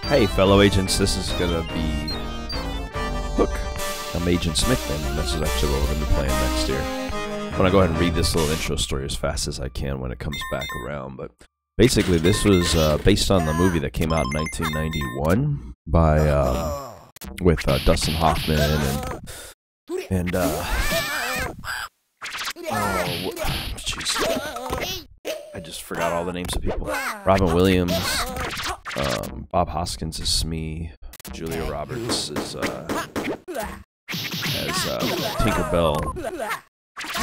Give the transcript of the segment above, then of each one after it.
Hey, fellow agents, this is gonna be Hook. I'm Agent Smith, and this is actually what we're gonna be playing next year. I'm gonna go ahead and read this little intro story as fast as I can when it comes back around. But basically, this was based on the movie that came out in 1991 by with Dustin Hoffman and oh, jeez, I just forgot all the names of people. Robin Williams. Bob Hoskins is Smee. Julia Roberts is Tinkerbell.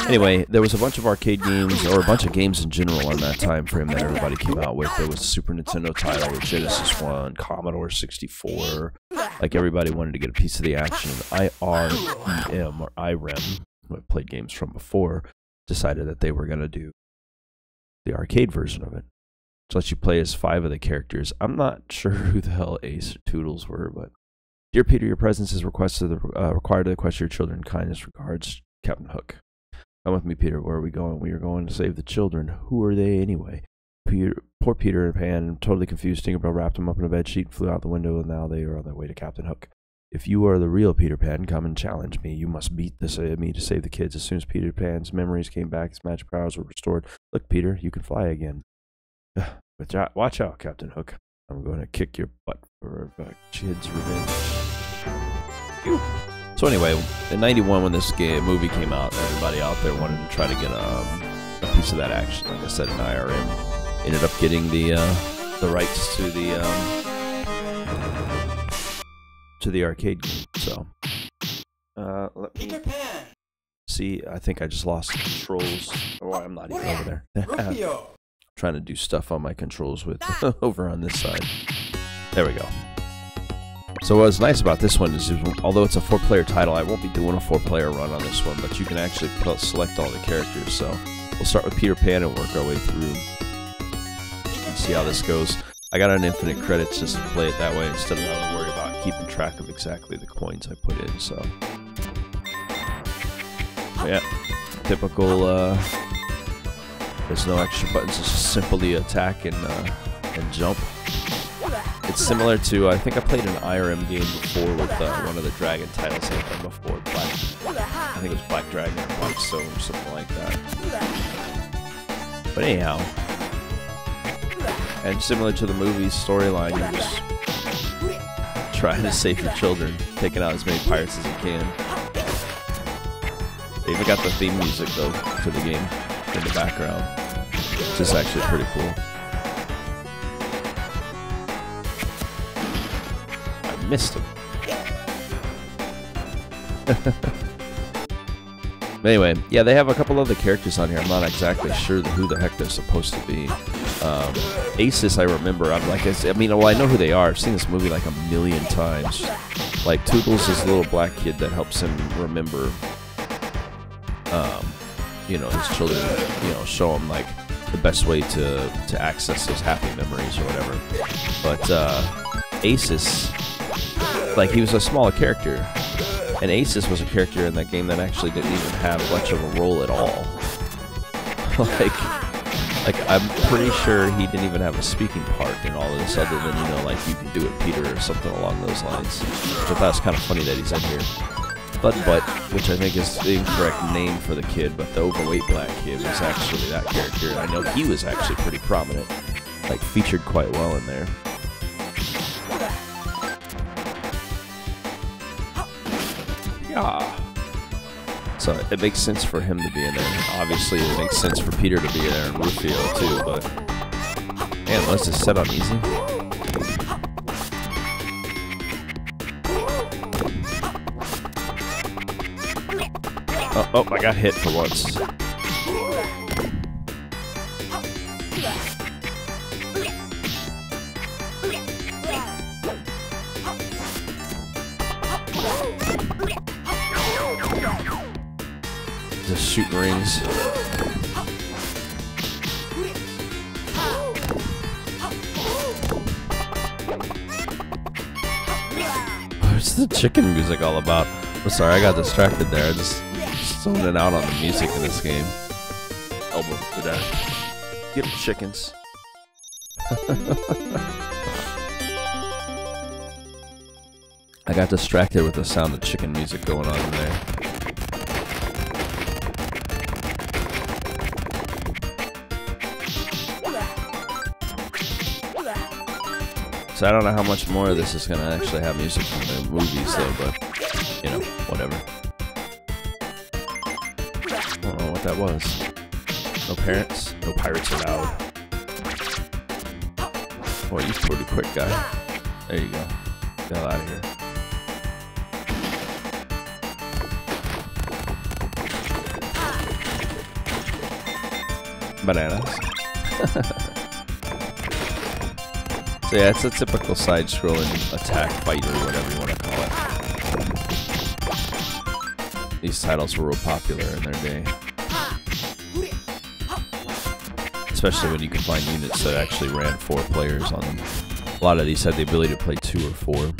Anyway, there was a bunch of arcade games, or a bunch of games in general on that time frame that everybody came out with. There was a Super Nintendo title, Genesis 1, Commodore 64. Like, everybody wanted to get a piece of the action. IREM, or IREM, who I've played games from before, decided that they were going to do the arcade version of it. To let you play as 5 of the characters. I'm not sure who the hell Ace or Toodles were, but dear Peter, your presence is required to request your children. Kindness regards, Captain Hook. Come with me, Peter. Where are we going? We are going to save the children. Who are they anyway? Poor Peter Pan, totally confused. Tinkerbell wrapped him up in a bed sheet, flew out the window, and now they are on their way to Captain Hook. If you are the real Peter Pan, come and challenge me. You must beat me to save the kids. As soon as Peter Pan's memories came back, his magic powers were restored. Look, Peter, you can fly again. Watch out, Captain Hook. I'm going to kick your butt for a kid's revenge. So anyway, in '91 when this movie came out, everybody out there wanted to try to get a piece of that action. Like I said, in IRM ended up getting the rights to the arcade game. So let me see. I think I just lost controls. Oh, I'm not even over there. Trying to do stuff on my controls with over on this side. There we go. So what's nice about this one is, although it's a 4-player title, I won't be doing a 4-player run on this one, but you can actually select all the characters. So we'll start with Peter Pan and work our way through and see how this goes. I got an infinite credits just to play it that way instead of having to worry about keeping track of exactly the coins I put in. So yeah, typical. There's no extra buttons, it's just simply attack and jump. It's similar to, I think I played an IRM game before with one of the Dragon titles I've done before. I think it was Black Dragon or Black Stone or something like that. But anyhow, and similar to the movie's storyline, you're just trying to save your children, taking out as many pirates as you can. They even got the theme music though to the game in the background, which is actually pretty cool. I missed him. Anyway, yeah, they have a couple other characters on here. I'm not exactly sure who the heck they're supposed to be. Aces, I remember. I know who they are. I've seen this movie like a million times. Like, Toodles is the little black kid that helps him remember you know, his children, you know, show him like the best way to access those happy memories or whatever. But Aces, like, he was a smaller character, and Aces was a character in that game that actually didn't even have much of a role at all. like I'm pretty sure he didn't even have a speaking part in all of this, other than, you know, like, you can do it, Peter, or something along those lines. Which I thought was kind of funny that he's in here. Butt, which I think is the incorrect name for the kid, but the overweight black kid was actually that character. And I know he was actually pretty prominent, like, featured quite well in there. Yeah. So it makes sense for him to be in there. Obviously, it makes sense for Peter to be there and Rufio too, but man, let's just set on easy. Oh, I got hit for once. Just shooting rings. What's the chicken music all about? I'm sorry, I got distracted there. I just zoning out on the music in this game. Elbow to that. Get the chickens. I got distracted with the sound of chicken music going on in there. So I don't know how much more of this is going to actually have music from the movies though, but, you know, whatever. I don't know what that was. No parents? No pirates allowed. Boy, you're pretty quick, guy. There you go. Get the hell out of here. Bananas. So yeah, it's a typical side-scrolling attack fighter, whatever you want to call it. These titles were real popular in their day. Especially when you could find units that actually ran 4 players on them. A lot of these had the ability to play 2 or 4.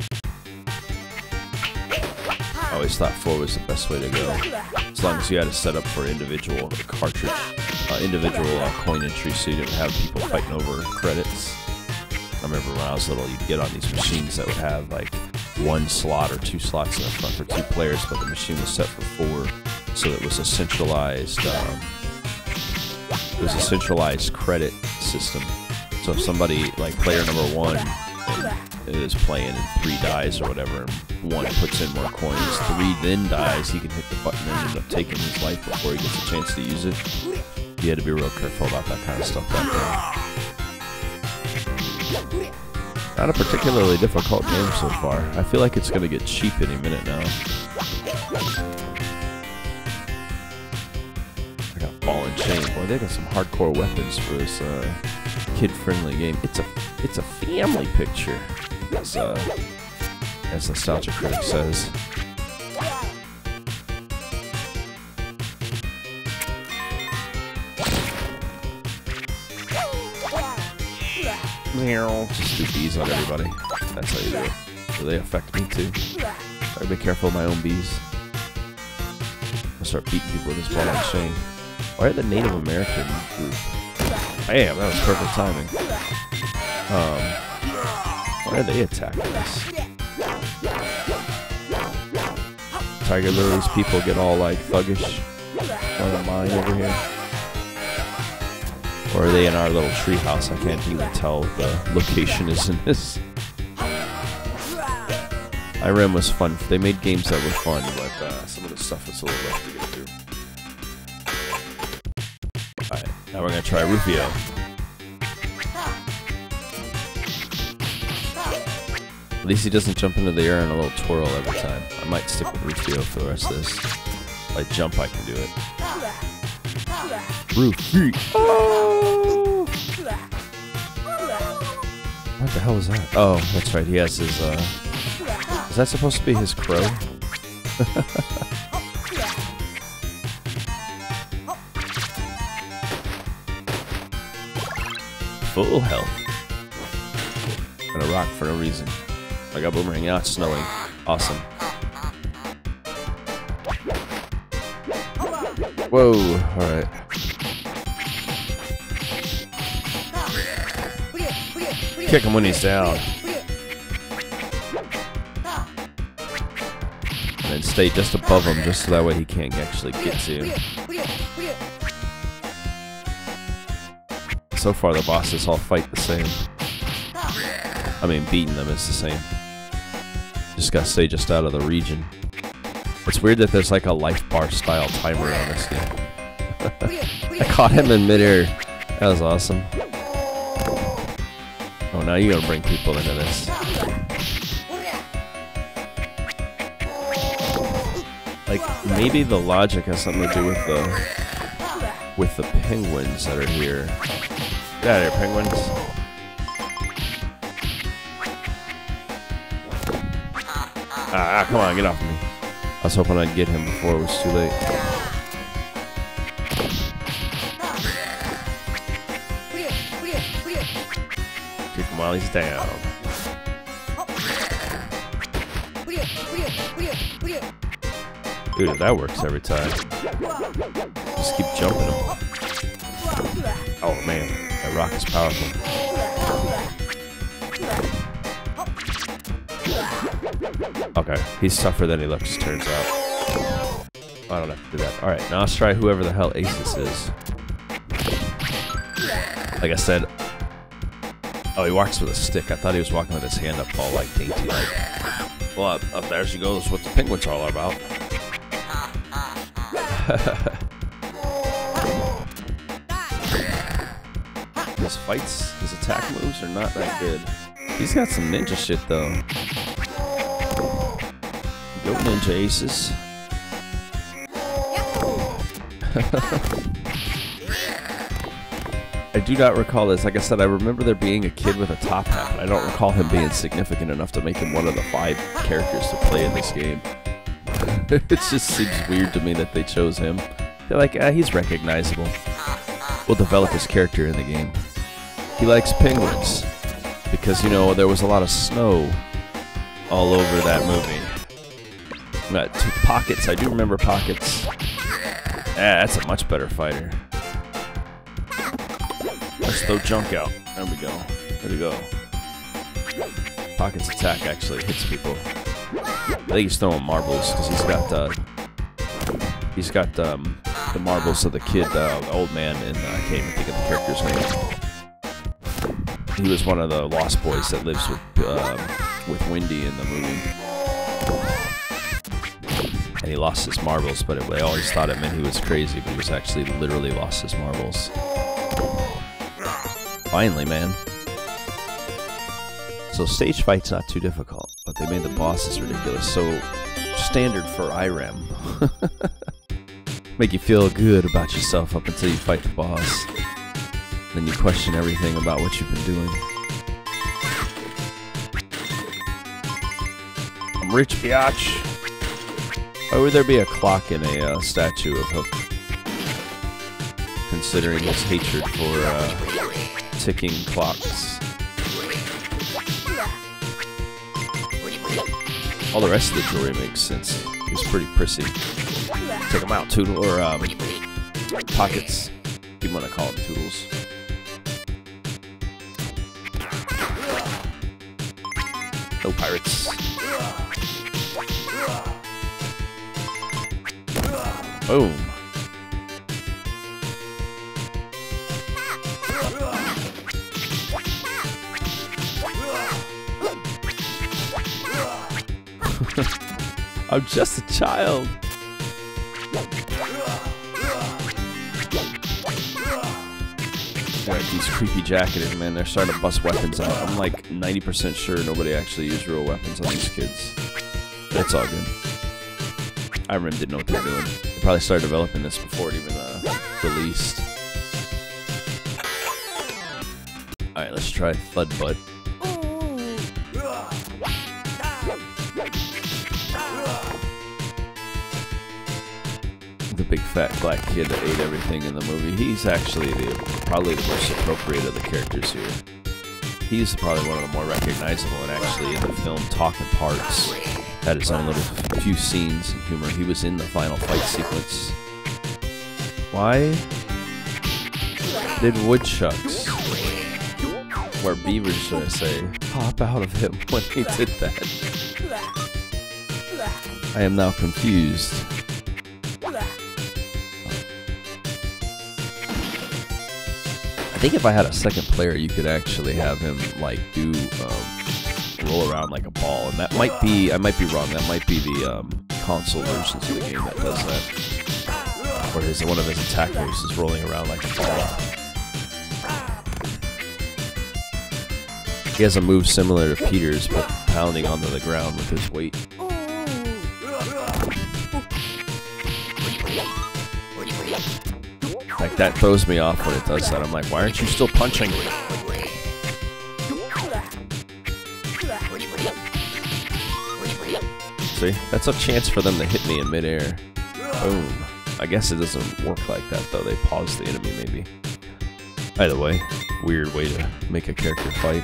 I always thought 4 was the best way to go. As long as you had it set up for individual cartridge, individual coin entry, so you didn't have people fighting over credits. I remember when I was little, you'd get on these machines that would have like 1 slot or 2 slots in the front for 2 players, but the machine was set for 4, so it was a centralized. It was a centralized credit system. So if somebody, like player number 1, is playing in 3 dies or whatever, and 1 puts in more coins, 3 then dies, he can hit the button and end up taking his life before he gets a chance to use it. You had to be real careful about that kind of stuff back then. Not a particularly difficult game so far. I feel like it's going to get cheap any minute now. I got ball and chain. Boy, they got some hardcore weapons for this kid-friendly game. It's a family picture, as Nostalgia Critic says. Just do bees on everybody. That's how you do it. So they affect me too. Gotta be careful of my own bees. I'll start beating people with this ball and chain. Why are the Native American group? Damn, that was perfect timing. Why are they attacking us? Tiger Lily's people get all like thuggish on mine over here. Or are they in our little treehouse? I can't even tell what the location is in this. IREM was fun. They made games that were fun, but some of the stuff was a little rough to get through. Alright, now we're going to try Rufio. At least he doesn't jump into the air in a little twirl every time. I might stick with Rufio for the rest of this. If I jump, I can do it. Rufio! Oh! What the hell was that? Oh, that's right. He has his, is that supposed to be his crow? Full health. Gonna rock for no reason. I got boomerang. Now it's snowing. Awesome. Whoa. Alright. Kick him when he's down. And then stay just above him, just so that way he can't actually get to you. So far, the bosses all fight the same. I mean, beating them is the same. Just gotta stay just out of the region. It's weird that there's like a life bar style timer on this game. I caught him in midair. That was awesome. Oh, now you gotta bring people into this. Like, maybe the logic has something to do with the penguins that are here. Get out of here, penguins. Ah, come on, get off of me. I was hoping I'd get him before it was too late. Kick him while he's down. Dude, that works every time. Just keep jumping him. Oh man, that rock is powerful. Okay, he's tougher than he looks, turns out. I don't have to do that. Alright, now let's try whoever the hell Asus is. Like I said... Oh, he walks with a stick. I thought he was walking with his hand up all, like, dainty-like. Well, up there she goes. What the penguins are all about. His fights, his attack moves are not that good. He's got some ninja shit, though. Go Ninja Aces. I do not recall this. Like I said, I remember there being a kid with a top hat, but I don't recall him being significant enough to make him one of the 5 characters to play in this game. It just seems weird to me that they chose him. They're like, he's recognizable. We'll develop his character in the game. He likes penguins. Because, you know, there was a lot of snow all over that movie. Pockets. I do remember Pockets. That's a much better fighter. Let's throw junk out. There we go. There we go. Pockets attack actually hits people. I think he's throwing marbles because he's got the marbles of the kid, the old man, and I can't even think of the character's name. He was one of the Lost Boys that lives with Wendy in the movie. And he lost his marbles, but they always thought it meant he was crazy, but he was actually literally lost his marbles. Finally, man. So stage fight's not too difficult, but they made the bosses ridiculous. So standard for IRAM. Make you feel good about yourself up until you fight the boss. Then you question everything about what you've been doing. I'm rich, biatch. Why would there be a clock in a statue of Hook? Considering his hatred for ticking clocks. All the rest of the jewelry makes sense. He's pretty prissy. Take him out, Toodle, or Pockets. You want to call them Toodles. No pirates. Boom. I'm just a child. Alright, these creepy jacketed men, they're starting to bust weapons out. I'm like 90% sure nobody actually used real weapons on these kids. That's all good. IRAM didn't know what they were doing. They probably started developing this before it even released. Alright, let's try Thud Butt. The big fat black kid that ate everything in the movie. He's actually probably the most appropriate of the characters here. He's probably one of the more recognizable and actually in the film talking parts. Had his own little few scenes and humor. He was in the final fight sequence. Why did woodchucks, or beavers should I say, pop out of him when he did that? I am now confused. I think if I had a second player, you could actually have him like do roll around like a ball, and that might be, I might be wrong, that might be the console versions of the game that does that. Where one of his attack moves is rolling around like a ball. He has a move similar to Peter's, but pounding onto the ground with his weight. Like, that throws me off when it does that. I'm like, why aren't you still punching me? See? That's a chance for them to hit me in midair. Boom. I guess it doesn't work like that, though. They pause the enemy, maybe. Either way, weird way to make a character fight.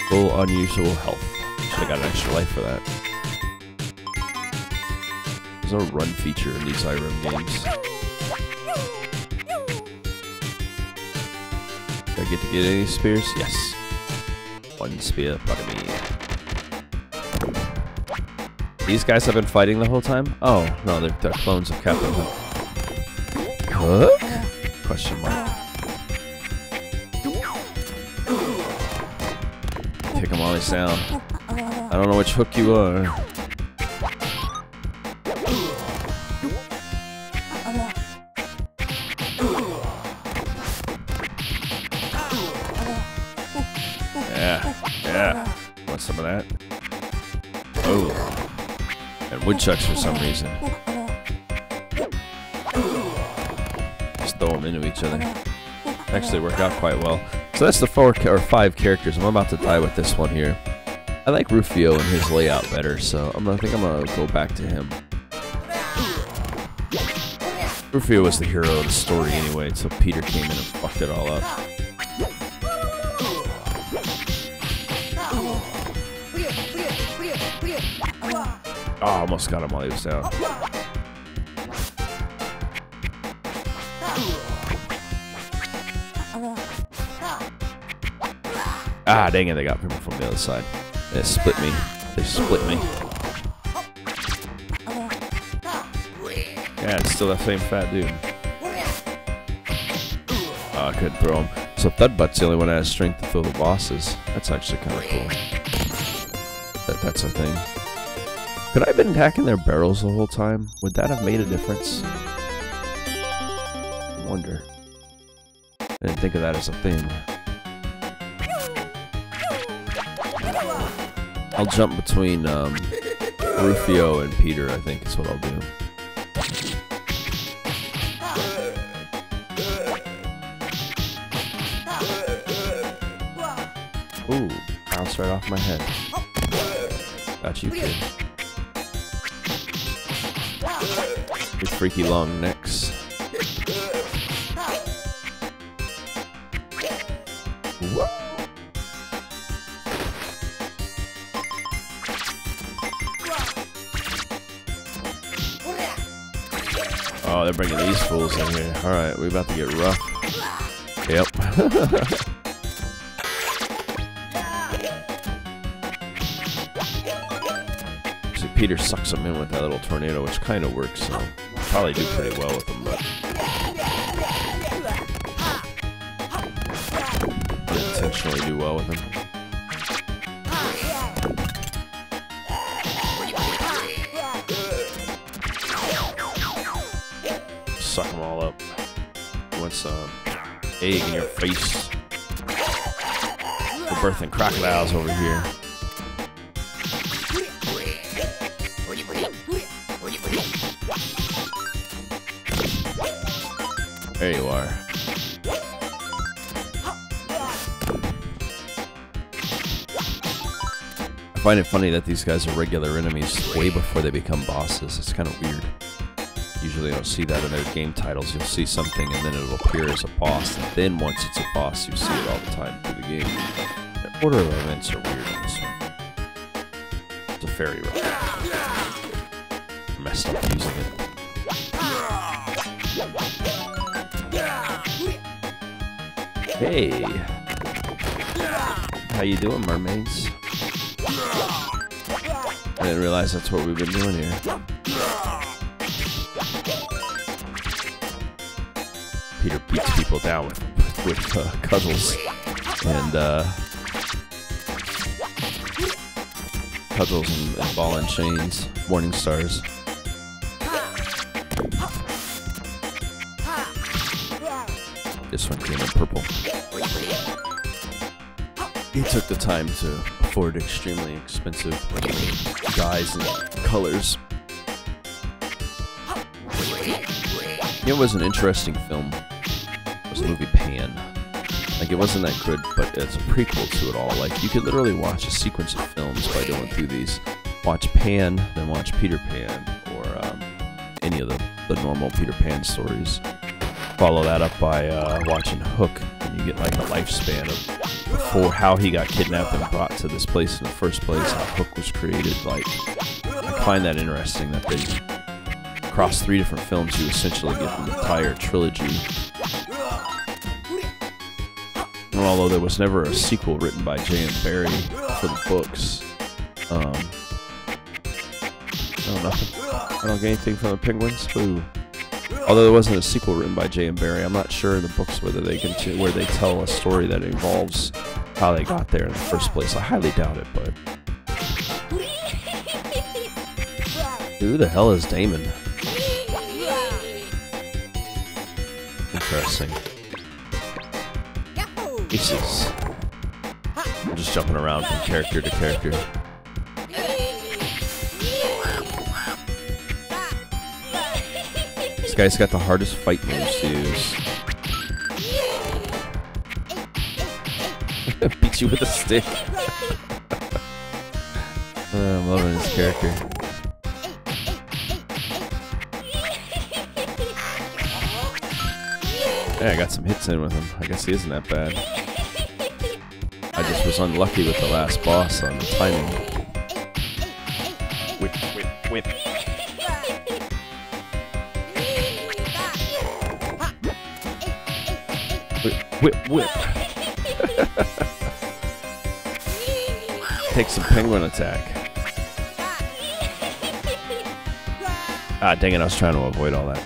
Full unusual health. Should have got an extra life for that. There's no run feature in these IRAM games. Do I get to get any spears? Yes. One spear, pardon me. These guys have been fighting the whole time? Oh, no, they're clones of Captain Hook. Hook? Question mark. Take them all these down. I don't know which Hook you are. Yeah. Want some of that? Oh. And woodchucks for some reason. Just throw them into each other. Actually worked out quite well. So that's the 4 or 5 characters. I'm about to die with this one here. I like Rufio and his layout better, so I think I'm gonna go back to him. Rufio was the hero of the story anyway, so Peter came in and fucked it all up. Oh, almost got him while he was down. Ah, dang it, they got people from the other side. They split me. They split me. Yeah, it's still that same fat dude. Oh, I couldn't throw him. So Thudbutt's the only one that has strength to throw the bosses. That's actually kind of cool. That's a thing. Could I have been attacking their barrels the whole time? Would that have made a difference? I wonder. I didn't think of that as a thing. I'll jump between Rufio and Peter, I think is what I'll do. Ooh, bounced right off my head. Got you, kid. Your freaky long necks. Whoa. Oh, they're bringing these fools in here. Alright, we're about to get rough. Yep. See, Peter sucks them in with that little tornado, which kind of works, so probably do pretty well with them, but unintentionally do well with them. Suck them all up. What's egg in your face? We're birthing crocodiles over here. There you are. I find it funny that these guys are regular enemies way before they become bosses. It's kind of weird. Usually I don't see that in their game titles. You'll see something and then it'll appear as a boss, and then once it's a boss, you see it all the time through the game. The order of events are weird on this one. It's a fairy rock. Messed up using it. Hey! How you doing, mermaids? I didn't realize that's what we've been doing here. Peter beats people down with cudgels and ball and chains, morning stars. This one came in purple. He took the time to afford extremely expensive dyes and colors. It was an interesting film. It was the movie Pan. Like, it wasn't that good, but it's a prequel to it all. Like, you could literally watch a sequence of films by going through these. Watch Pan, then watch Peter Pan, or any of the normal Peter Pan stories. Follow that up by watching Hook, and you get like a lifespan of before how he got kidnapped and brought to this place in the first place, how Hook was created. Like, I find that interesting that they across 3 different films you essentially get an entire trilogy. And although there was never a sequel written by J.M. Barrie for the books, Oh, nothing. I don't get anything from the penguins. Ooh. Although there wasn't a sequel written by Jay and Barry, I'm not sure in the books whether they where they tell a story that involves how they got there in the first place. I highly doubt it, but who the hell is Damon? Interesting. Jesus. I'm just jumping around from character to character. This guy's got the hardest fight moves to use. Beats you with a stick. I'm loving his character. Yeah, I got some hits in with him. I guess he isn't that bad. I just was unlucky with the last boss on the timing. Whip, whip, whip. Whip, whip, whip. Take some penguin attack. Ah, dang it, I was trying to avoid all that.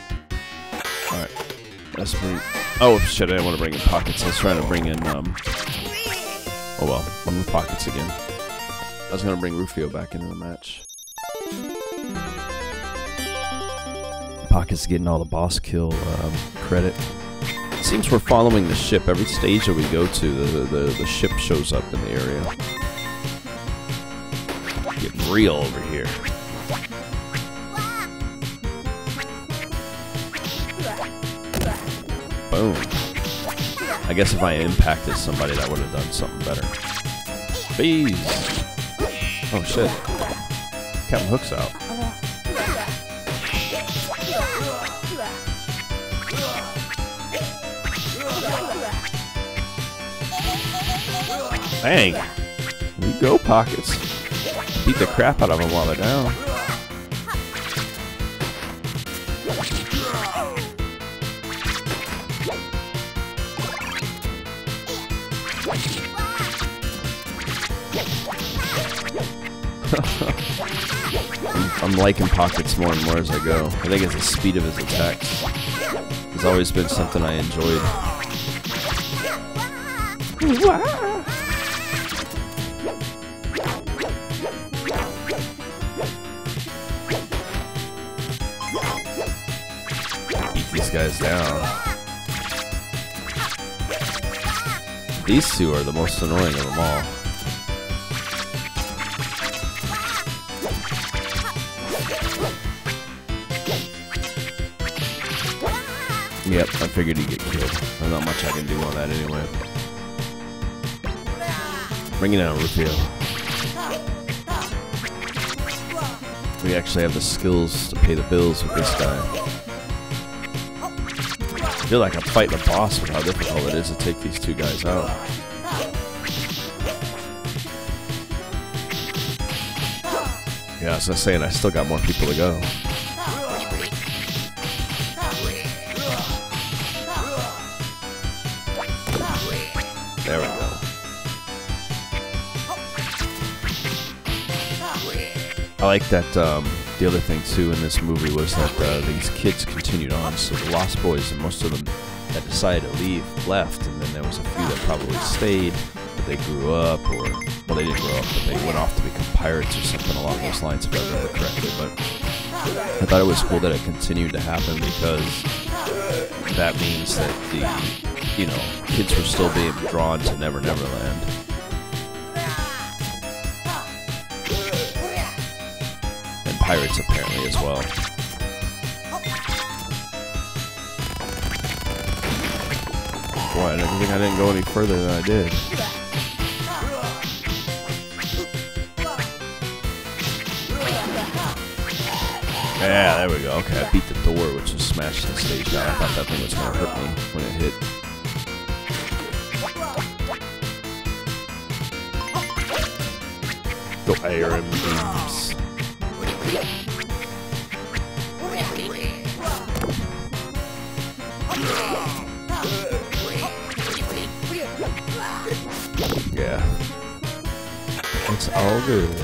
Alright. Let's bring... Oh, shit, I didn't want to bring in pockets. I was trying to bring in, Oh well, I'm with pockets again. I was going to bring Rufio back into the match. Pockets getting all the boss kill credit. It seems we're following the ship. Every stage that we go to, the ship shows up in the area. Getting real over here. Boom. I guess if I impacted somebody, that would have done something better. Bees! Oh shit. Captain Hook's out. Dang! There you go, Pockets. Beat the crap out of them while they're down. I'm liking Pockets more and more as I go. I think it's the speed of his attacks. It's always been something I enjoyed. Beat these guys down. These two are the most annoying of them all. Yep, I figured he'd get killed. There's not much I can do on that anyway. Bring it down, Rufio. We actually have the skills to pay the bills with this guy. I feel like I'm fighting a boss with how difficult it is to take these two guys out. Yeah, as I was saying, I still got more people to go. There we go. I like that the other thing too in this movie was that these kids continued on. So the Lost Boys, and most of them that decided to leave left, and then there was a few that probably stayed, but they grew up, or well, they didn't grow up, but they went off to become pirates or something along those lines, if I remember correctly. But I thought it was cool that it continued to happen, because that means that the, you know, kids were still being drawn to Never Never Land. And pirates apparently as well. Boy, I don't think I didn't go any further than I did. Yeah, there we go. Okay, I beat the door, which was smashed the stage down. I thought that thing was going to hurt me when it hit. Go Iron Beams. Yeah. It's all good.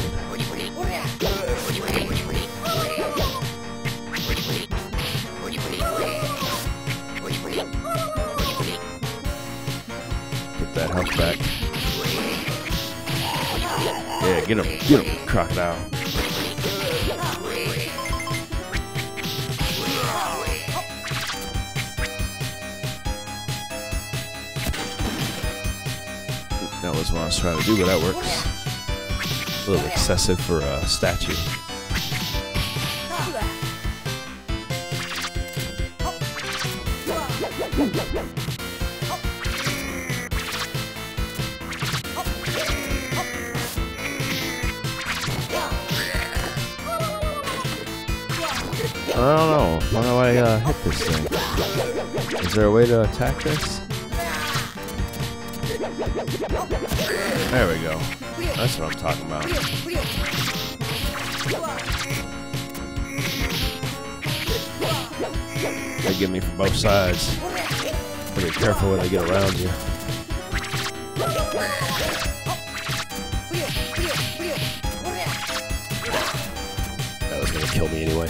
health back. Yeah, get him, crocodile. That was what I was trying to do, but that works. A little excessive for a statue. I don't know. How do I hit this thing? Is there a way to attack this? There we go. That's what I'm talking about. They get me from both sides. Be careful when they get around you. That was gonna kill me anyway.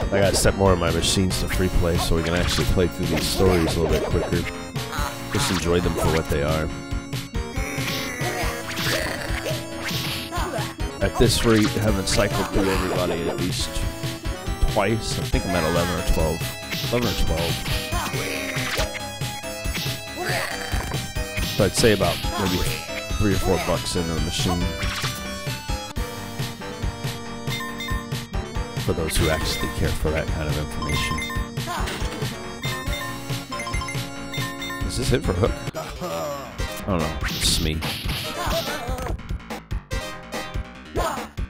I gotta set more of my machines to free play so we can actually play through these stories a little bit quicker. Just enjoy them for what they are. At this rate, I haven't cycled through everybody at least twice. I think I'm at 11 or 12. 11 or 12. So I'd say about maybe $3 or $4 into the machine. For those who actually care for that kind of information. Is this it for Hook? I don't know. It's me.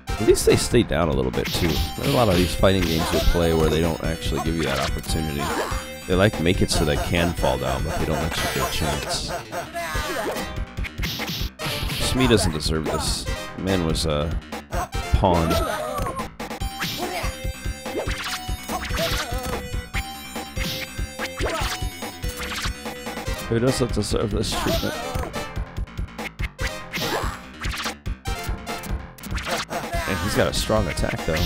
At least they stay down a little bit too. There's a lot of these fighting games you play where they don't actually give you that opportunity. They like make it so they can fall down, but they don't let you get a chance. Smee doesn't deserve this. The man was a pawn. Who doesn't deserve this treatment? And he's got a strong attack though.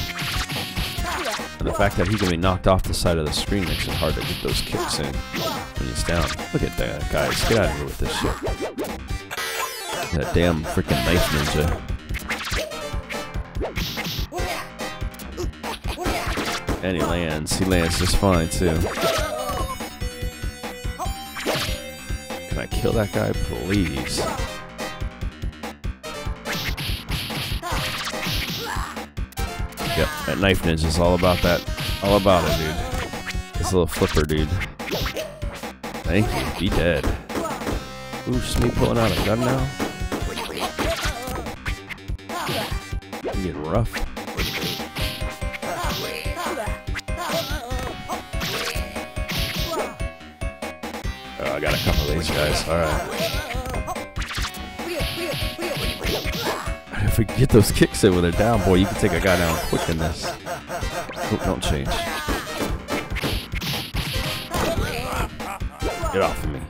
And the fact that he can be knocked off the side of the screen makes it hard to get those kicks in when he's down. Look at that, guys. Get out of here with this shit. That damn freaking knife ninja. And he lands. He lands just fine too. Can I kill that guy, please? Yep, that knife ninja is all about that. All about it, dude. This little flipper, dude. Thank you. Be dead. Ooh, Smee pulling out a gun now. I'm getting rough. Oh, I got a couple of these guys. Alright. If we get those kicks in when they're down, boy, you can take a guy down quick in this. Oh, don't change. Get off of me.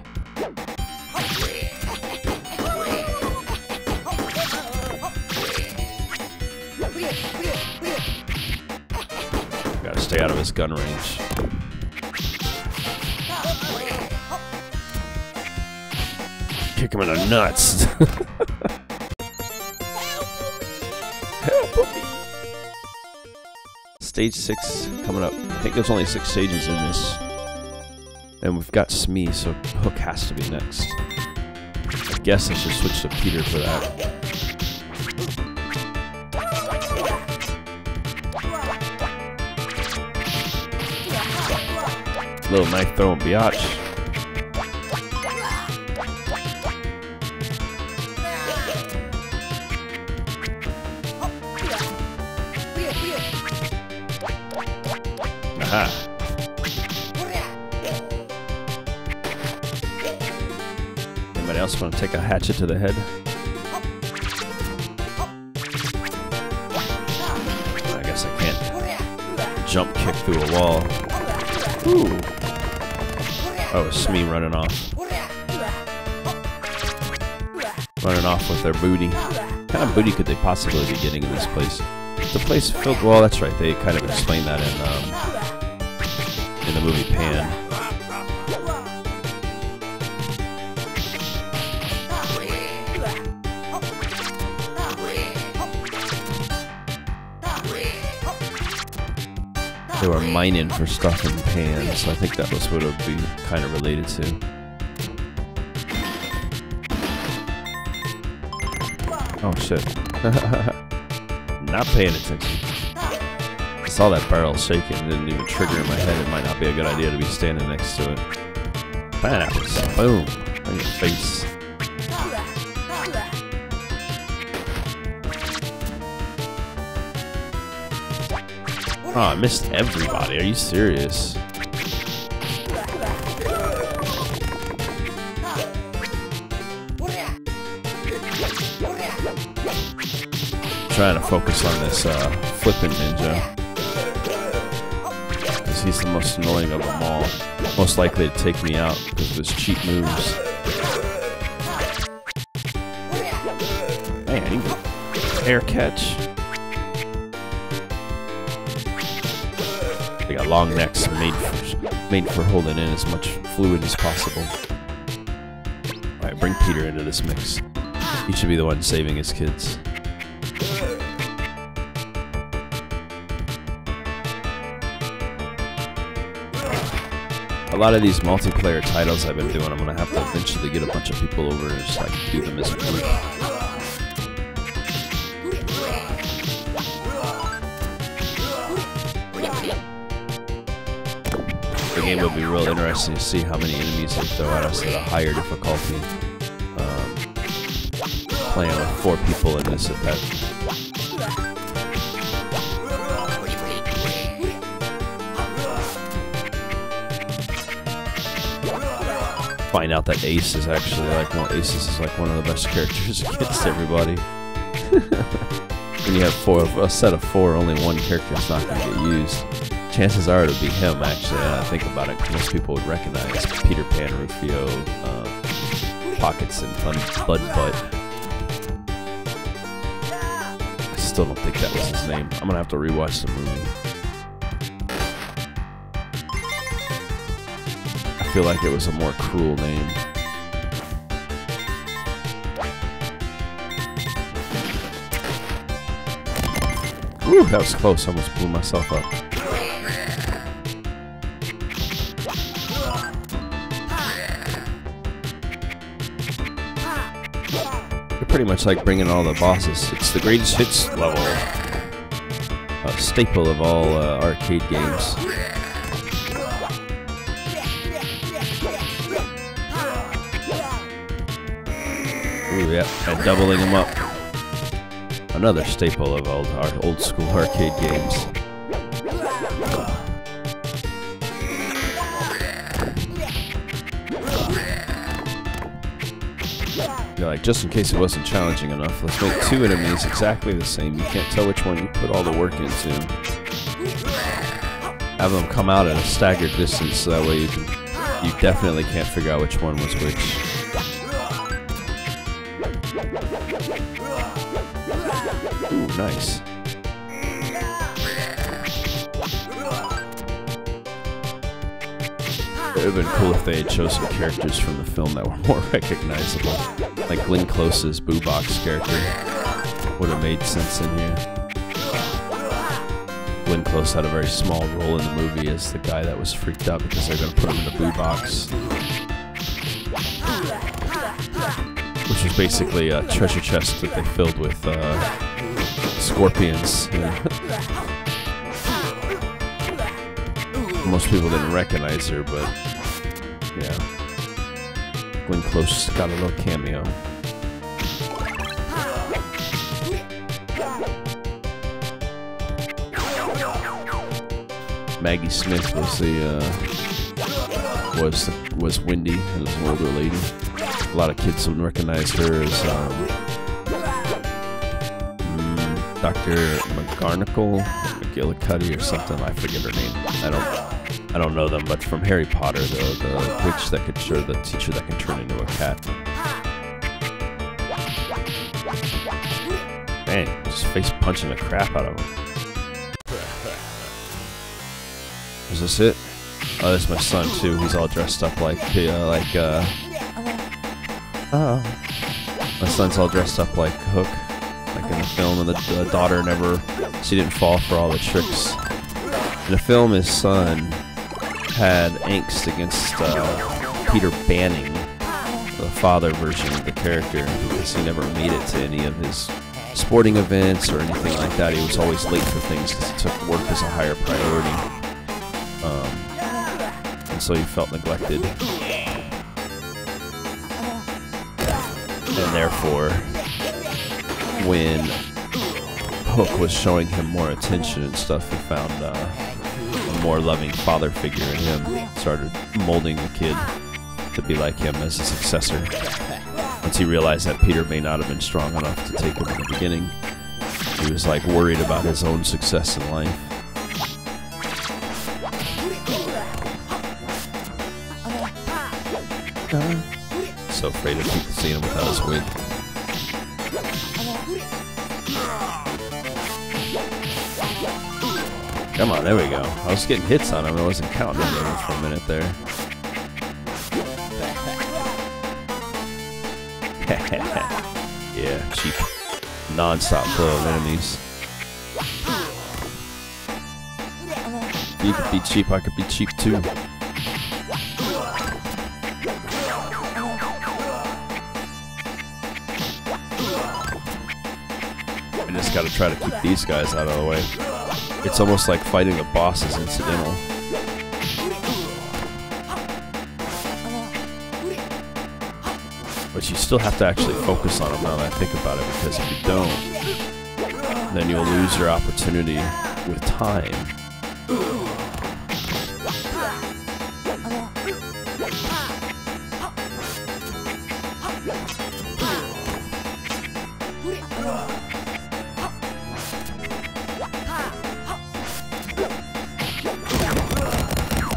Gotta stay out of his gun range. Kick him in the nuts. Stage 6 coming up. I think there's only 6 stages in this. And we've got Smee, so Hook has to be next. I guess I should switch to Peter for that. Little knife throwing biatch. Aha. Anybody else want to take a hatchet to the head? I guess I can't jump kick through a wall. Ooh. Oh, Smee running off. Running off with their booty. What kind of booty could they possibly be getting in this place? The place filled. Well, that's right. They kind of explained that in in the movie Pan. They were mining for stuff in Pan, so I think that was what it would be kind of related to. Oh shit. Not paying attention. I saw that barrel shaking and didn't even trigger in my head. It might not be a good idea to be standing next to it. Pineapples. Boom. On your face. Oh, I missed everybody. Are you serious? Trying to focus on this flipping ninja, because he's the most annoying of them all. Most likely to take me out because of his cheap moves. Man, even air catch. They got long necks made for holding in as much fluid as possible. Alright, bring Peter into this mix. He should be the one saving his kids. A lot of these multiplayer titles I've been doing, I'm gonna have to eventually get a bunch of people over and just like do them as a group. The game will be real interesting to see how many enemies they throw at us at a higher difficulty. Playing with 4 people in this at that. Find out that Ace is actually like Aces is like one of the best characters against everybody. When you have a set of 4, only one character is not going to get used. Chances are it'll be him, actually. And I think about it, most people would recognize Peter Pan, Rufio, Pockets, and Bud Butt. I still don't think that was his name. I'm gonna have to rewatch the movie. I feel like it was a more cruel name. Woo, that was close. I almost blew myself up. They're pretty much like bringing all the bosses. It's the greatest hits level. A staple of all arcade games. Ooh, yeah, and doubling them up. Another staple of our old school arcade games. You're like, just in case it wasn't challenging enough, let's make 2 enemies exactly the same. You can't tell which one you put all the work into. Have them come out at a staggered distance, so that way you definitely can't figure out which one was which. Ooh, nice. It would have been cool if they had chosen characters from the film that were more recognizable. Like Glenn Close's Boo Box character would have made sense in here. Glenn Close had a very small role in the movie as the guy that was freaked out because they're going to put him in the Boo Box. Which was basically a treasure chest that they filled with scorpions. You know? Most people didn't recognize her, but yeah. Glenn Close got a little cameo. Maggie Smith was Wendy, who was an older lady. A lot of kids would recognize her as Dr. McGarnacle, McGillicuddy, or something. I forget her name. I don't know them, but from Harry Potter, the witch that could the teacher that can turn into a cat. Man, just face punching the crap out of him. Is this it? Oh, there's my son too. He's all dressed up my son's all dressed up like Hook, like in the film, and the daughter she didn't fall for all the tricks. In the film, his son had angst against Peter Banning, the father version of the character, because he never made it to any of his sporting events or anything like that. He was always late for things because he took work as a higher priority. And so he felt neglected. And therefore, when Hook was showing him more attention and stuff, he found a more loving father figure in him. Started molding the kid to be like him as a successor. Once he realized that Peter may not have been strong enough to take him in the beginning, he was like worried about his own success in life. So afraid of people seeing him without his wig. Come on, there we go. I was getting hits on him. I wasn't counting him for a minute there. Yeah, cheap. Non-stop flow of enemies. If you could be cheap, I could be cheap too. I just gotta try to keep these guys out of the way. It's almost like fighting a boss is incidental. But you still have to actually focus on them now that I think about it, because if you don't, then you'll lose your opportunity with time.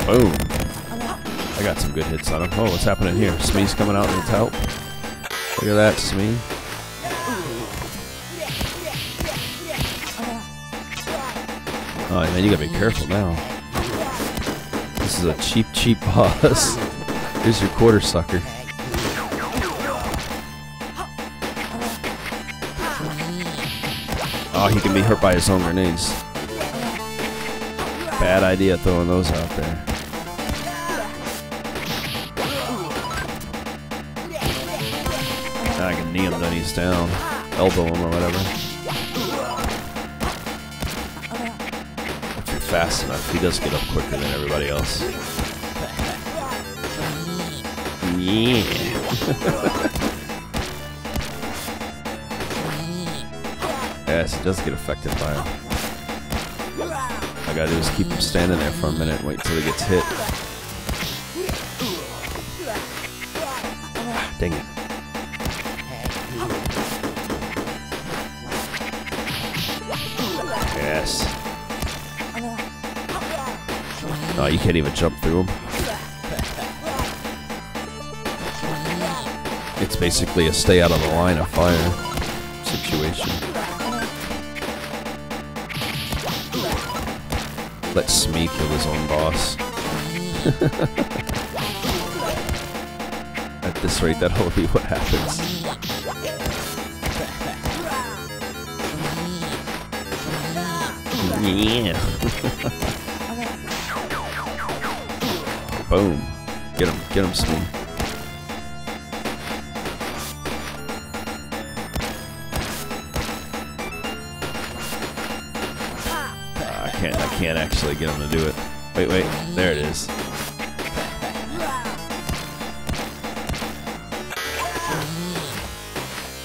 Boom. I got some good hits on him. Oh, what's happening here? Smee's coming out to help. Look at that, Smee. Oh, man, you gotta be careful now. This is a cheap boss. Here's your quarter sucker. Oh, he can be hurt by his own grenades. Bad idea throwing those out there. Now I can knee him, then he's down. Elbow him or whatever. If you're fast enough, he does get up quicker than everybody else. Yeah. Yes, he does get affected by him. All I gotta do is keep him standing there for a minute and wait until he gets hit. Dang it. Yes. Oh, you can't even jump through him. It's basically a stay out of the line of fire situation. Let Smee kill his own boss. At this rate, that'll be what happens. Yeah. Boom. Get him, Smee. I can't actually get him to do it. Wait, there it is.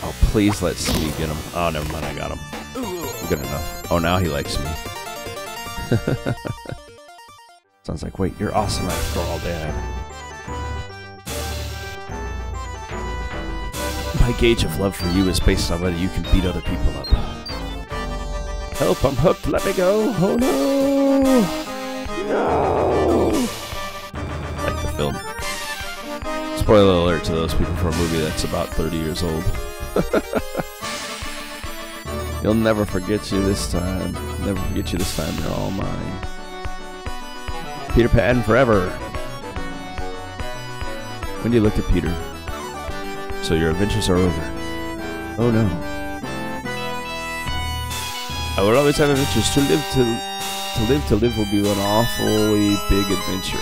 Oh, please let Smee get him. Oh, never mind, I got him. Good enough. Oh, now he likes me. Sounds like, wait, you're awesome after all, Dad. My gauge of love for you is based on whether you can beat other people up. Help, I'm hooked, let me go. Oh no! No! Like the film. Spoiler alert to those people for a movie that's about 30 years old. You'll never forget you this time. Never forget you this time, you're all mine. Peter Pan forever. When you looked at Peter. So your adventures are over. Oh no. I will always have adventures. To live will be an awfully big adventure.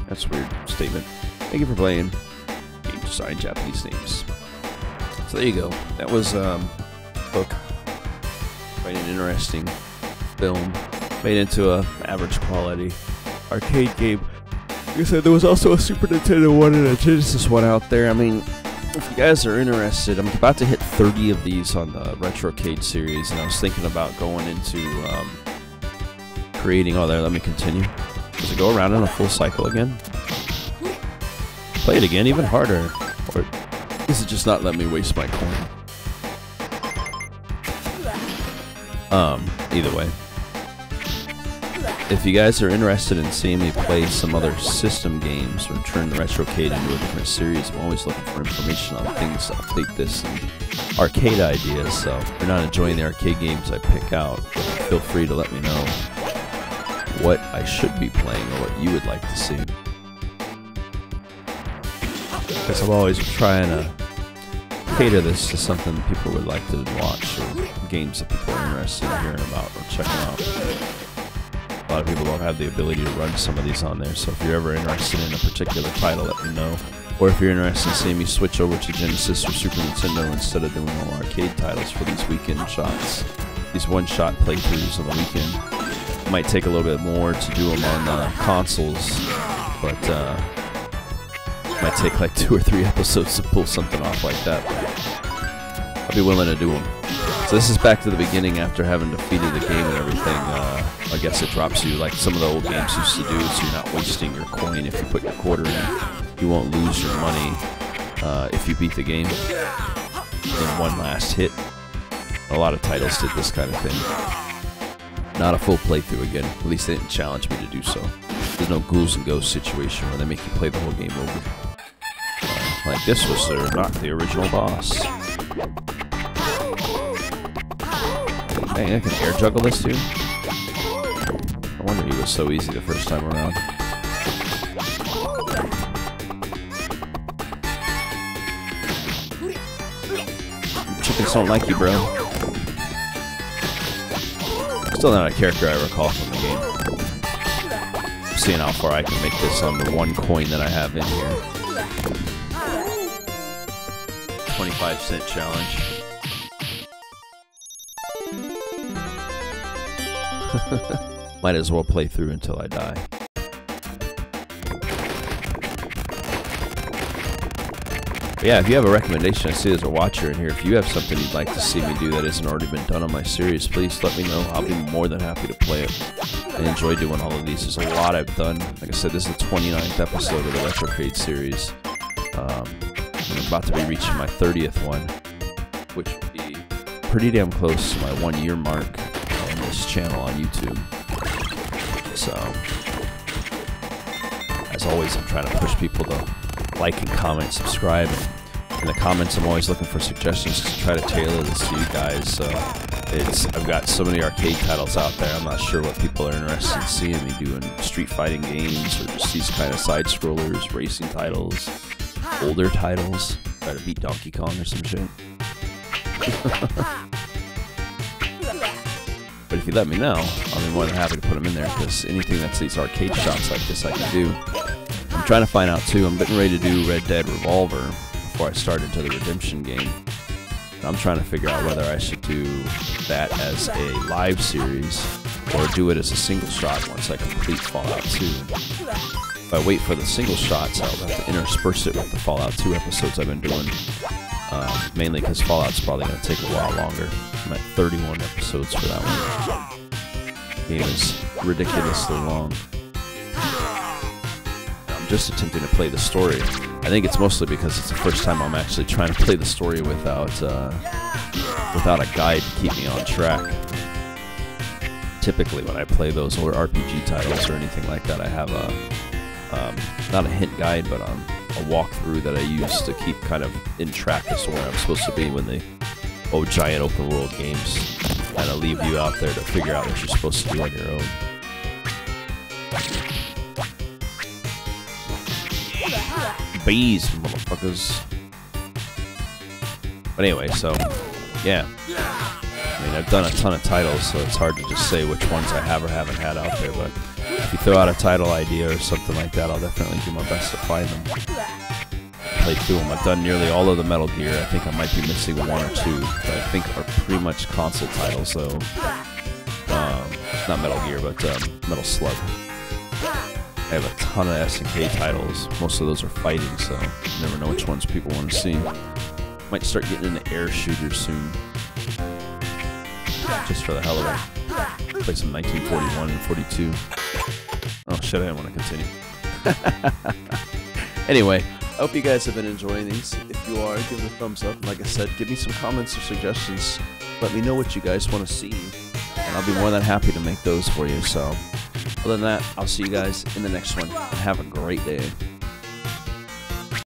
That's a weird statement. Thank you for playing. Game design Japanese names. So there you go. That was book. Quite an interesting film. Made into a average quality arcade game. Like I said, there was also a Super Nintendo one and a Genesis one out there. I mean, if you guys are interested, I'm about to hit 30 of these on the Retrocade series, and I was thinking about going into creating. Oh, there, let me continue. Does it go around in a full cycle again? Play it again, even harder. Or is it just not letting me waste my coin? Either way. If you guys are interested in seeing me play some other system games or turn the Retrocade into a different series, I'm always looking for information on things to update this and arcade ideas. So if you're not enjoying the arcade games I pick out, feel free to let me know what I should be playing or what you would like to see. Because I'm always trying to cater this to something people would like to watch, or games that people are interested in hearing about or checking out. A lot of people don't have the ability to run some of these on there, so if you're ever interested in a particular title, let me know. Or if you're interested in seeing me switch over to Genesis or Super Nintendo instead of doing all arcade titles for these weekend shots, these one-shot playthroughs on the weekend. It might take a little bit more to do them on the consoles, but it might take like 2 or 3 episodes to pull something off like that. I'll be willing to do them. So this is back to the beginning after having defeated the game and everything. I guess it drops you like some of the old games used to do, so you're not wasting your coin if you put your quarter in. You won't lose your money if you beat the game in one last hit. A lot of titles did this kind of thing. Not a full playthrough again. At least they didn't challenge me to do so. There's no ghouls and ghosts situation where they make you play the whole game over. Like this was not the original boss. Dang, I can air juggle this dude. I wonder he was so easy the first time around. Chickens don't like you, bro. Still not a character I recall from the game. I'm seeing how far I can make this on the one coin that I have in here. 25-cent challenge. Might as well play through until I die. But yeah, if you have a recommendation, I see there's a watcher in here. If you have something you'd like to see me do that hasn't already been done on my series, please let me know. I'll be more than happy to play it. I enjoy doing all of these. There's a lot I've done. Like I said, this is the 29th episode of the Retrocade series. I'm about to be reaching my 30th one, which will be pretty damn close to my 1-year mark on this channel on YouTube. So, as always, I'm trying to push people to like and comment, subscribe, and in the comments I'm always looking for suggestions to try to tailor this to you guys. So I've got so many arcade titles out there, I'm not sure what people are interested in seeing me doing. Street fighting games, or just these kind of side-scrollers, racing titles, older titles, try to beat Donkey Kong or some shit. But if you let me know, I'll be more than happy to put them in there, because anything that's these arcade shots like this I can do. I'm trying to find out too, I'm getting ready to do Red Dead Revolver before I start into the Redemption game. And I'm trying to figure out whether I should do that as a live series or do it as a single shot once I complete Fallout 2. If I wait for the single shots, I'll have to intersperse it with the Fallout 2 episodes I've been doing. Mainly because Fallout's probably going to take a while longer. I'm at 31 episodes for that one. The game is ridiculously long. I'm just attempting to play the story. I think it's mostly because it's the first time I'm actually trying to play the story without a guide to keep me on track. Typically when I play those older RPG titles or anything like that, I have not a hint guide, but a walkthrough that I use to keep kind of in track as to where I'm supposed to be when the giant open world games. Kind of leave you out there to figure out what you're supposed to do on your own. Bees, motherfuckers. But anyway, so yeah. I mean, I've done a ton of titles, so it's hard to just say which ones I have or haven't had out there. But if you throw out a title idea or something like that, I'll definitely do my best to find them. Played through them. I've done nearly all of the Metal Gear. I think I might be missing one or two that I think are pretty much console titles. So, not Metal Gear, but Metal Slug. I have a ton of SNK titles. Most of those are fighting, so you never know which ones people want to see. Might start getting into air shooters soon. Just for the hell of it. Play some 1941 and 42. Oh shit, I didn't want to continue. Anyway, I hope you guys have been enjoying these. If you are, give it a thumbs up. Like I said, give me some comments or suggestions. Let me know what you guys want to see. And I'll be more than happy to make those for you. So, other than that, I'll see you guys in the next one. And have a great day.